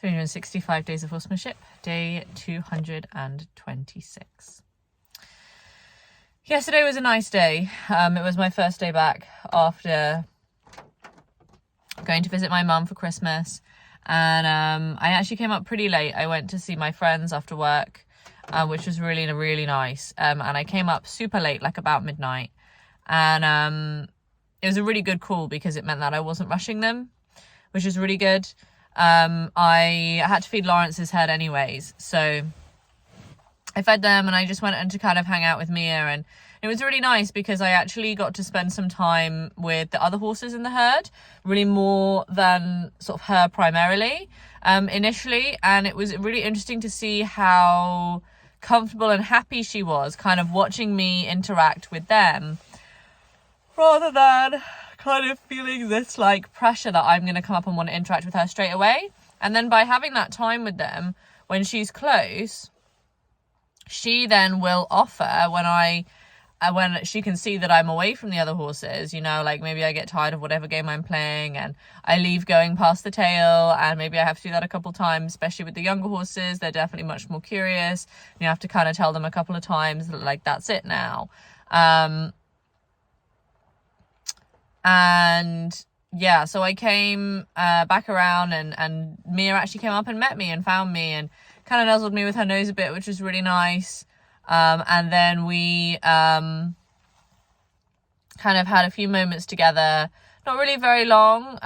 365 Days of Horsemanship, day 226. Yesterday was a nice day. It was my first day back after going to visit my mum for Christmas. And I actually came up pretty late. I went to see my friends after work, which was really, really nice. And I came up super late, like about midnight. And it was a really good call because it meant that I wasn't rushing them, which is really good. I had to feed Lawrence's head anyways, so I fed them and I just went in to kind of hang out with Mia, and it was really nice because I actually got to spend some time with the other horses in the herd, really more than sort of her primarily initially, and it was really interesting to see how comfortable and happy she was kind of watching me interact with them rather than kind of feeling this like pressure that I'm going to come up and want to interact with her straight away. And then by having that time with them when she's close, she then will offer when she can see that I'm away from the other horses, you know, like maybe I get tired of whatever game I'm playing and I leave going past the tail, and maybe I have to do that a couple times, especially with the younger horses. They're definitely much more curious. You have to kind of tell them a couple of times that, like, that's it now. And yeah, so I came back around and Mia actually came up and met me and found me and kind of nuzzled me with her nose a bit, which was really nice. And then we kind of had a few moments together, not really very long,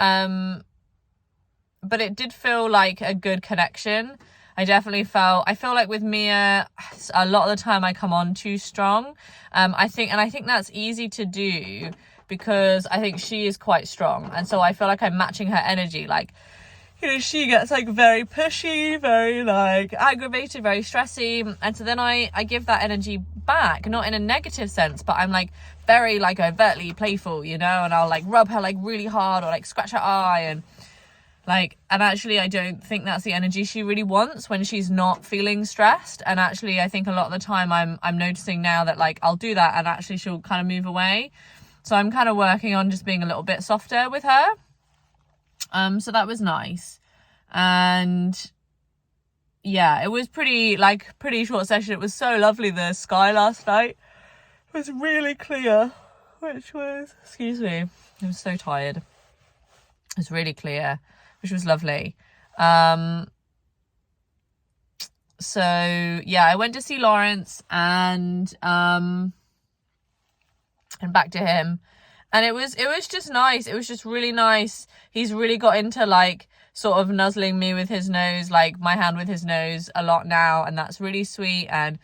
but it did feel like a good connection. I feel like with Mia, a lot of the time I come on too strong. I think that's easy to do because I think she is quite strong, and so I feel like I'm matching her energy. Like, you know, she gets like very pushy, very like aggravated, very stressy, and so then I give that energy back, not in a negative sense, but I'm like very like overtly playful, you know, and I'll like rub her like really hard or like scratch her eye, and actually I don't think that's the energy she really wants when she's not feeling stressed. And actually I think a lot of the time I'm noticing now that like I'll do that and actually she'll kind of move away. So I'm kind of working on just being a little bit softer with her. So that was nice. And yeah, it was pretty short session. It was so lovely. The sky last night was really clear, which was, excuse me, I was so tired. It was really clear, which was lovely. So yeah, I went to see Lawrence and back to him, and it was just nice. It was just really nice. He's really got into like sort of nuzzling me with his nose, like my hand with his nose a lot now, and that's really sweet. And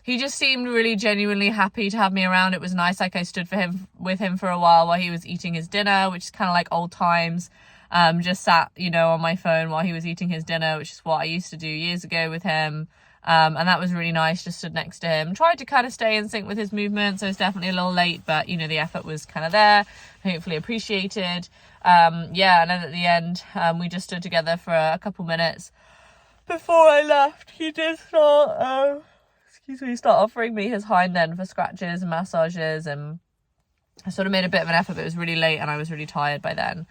he just seemed really genuinely happy to have me around. It was nice. Like I stood with him for a while he was eating his dinner, which is kind of like old times. Just sat, you know, on my phone while he was eating his dinner, which is what I used to do years ago with him. And that was really nice. Just stood next to him, tried to kind of stay in sync with his movements. I was definitely a little late, but you know, the effort was kind of there, hopefully appreciated. Yeah, and then at the end, we just stood together for a couple minutes before I left. He did start offering me his hind end for scratches and massages, and I sort of made a bit of an effort, but it was really late and I was really tired by then.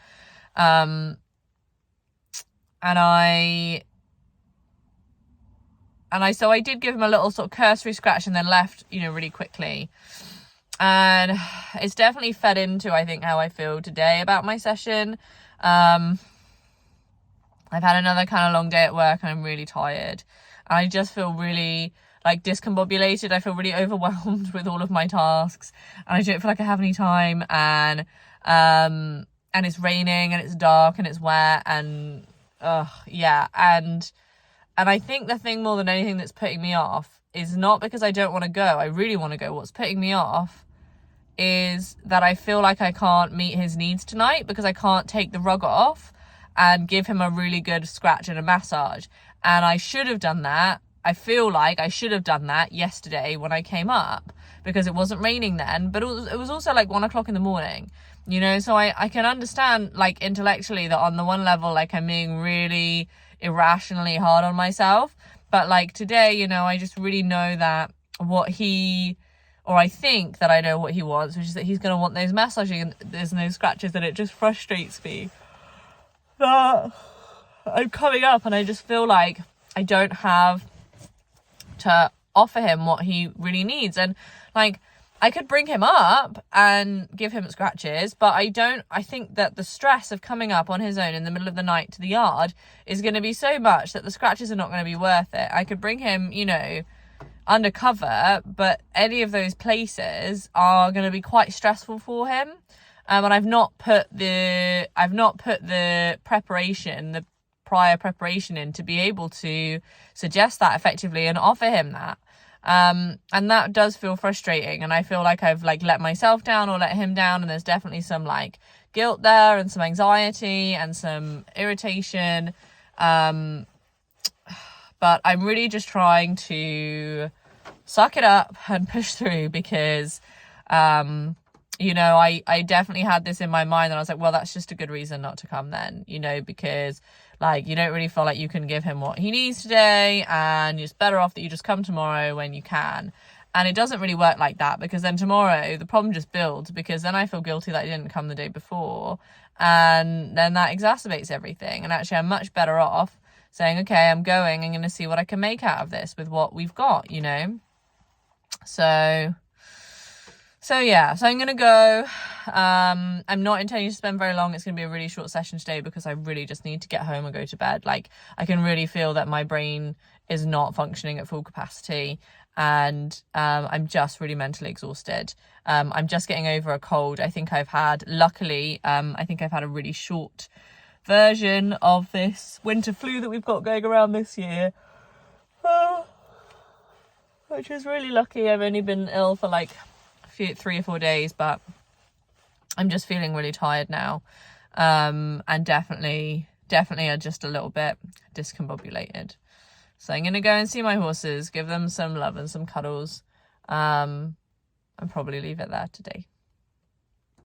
So I did give him a little sort of cursory scratch and then left, you know, really quickly. And it's definitely fed into, I think, how I feel today about my session. I've had another kind of long day at work and I'm really tired. And I just feel really like discombobulated. I feel really overwhelmed with all of my tasks. And I don't feel like I have any time. And it's raining and it's dark and it's wet and yeah. And I think the thing more than anything that's putting me off is not because I don't want to go. I really want to go. What's putting me off is that I feel like I can't meet his needs tonight because I can't take the rug off and give him a really good scratch and a massage. And I should have done that. I feel like I should have done that yesterday when I came up because it wasn't raining then, but it was also like 1 o'clock in the morning, you know? So I can understand like intellectually that on the one level, like I'm being really irrationally hard on myself. But like today, you know, I just really know that I think that I know what he wants, which is that he's going to want those massaging and there's no scratches, and it just frustrates me that I'm coming up and I just feel like I don't have to offer him what he really needs. And like, I could bring him up and give him scratches, but I think that the stress of coming up on his own in the middle of the night to the yard is going to be so much that the scratches are not going to be worth it. I could bring him, you know, undercover, but any of those places are going to be quite stressful for him. And I've not put the prior preparation in to be able to suggest that effectively and offer him that. And that does feel frustrating, and I feel like I've like let myself down or let him down, and there's definitely some like guilt there and some anxiety and some irritation. But I'm really just trying to suck it up and push through, because you know, I definitely had this in my mind, and I was like, well, that's just a good reason not to come then, you know, because like you don't really feel like you can give him what he needs today, and it's better off that you just come tomorrow when you can. And it doesn't really work like that, because then tomorrow the problem just builds, because then I feel guilty that I didn't come the day before, and then that exacerbates everything. And actually I'm much better off saying, okay, I'm going to see what I can make out of this with what we've got, you know. So yeah, so I'm going to go. I'm not intending to spend very long. It's going to be a really short session today, because I really just need to get home and go to bed. Like, I can really feel that my brain is not functioning at full capacity, and I'm just really mentally exhausted. I'm just getting over a cold. Luckily, I think I've had a really short version of this winter flu that we've got going around this year. Which is really lucky. I've only been ill for like 3 or 4 days, but I'm just feeling really tired now, and definitely are just a little bit discombobulated. So I'm gonna go and see my horses, give them some love and some cuddles, and probably leave it there today.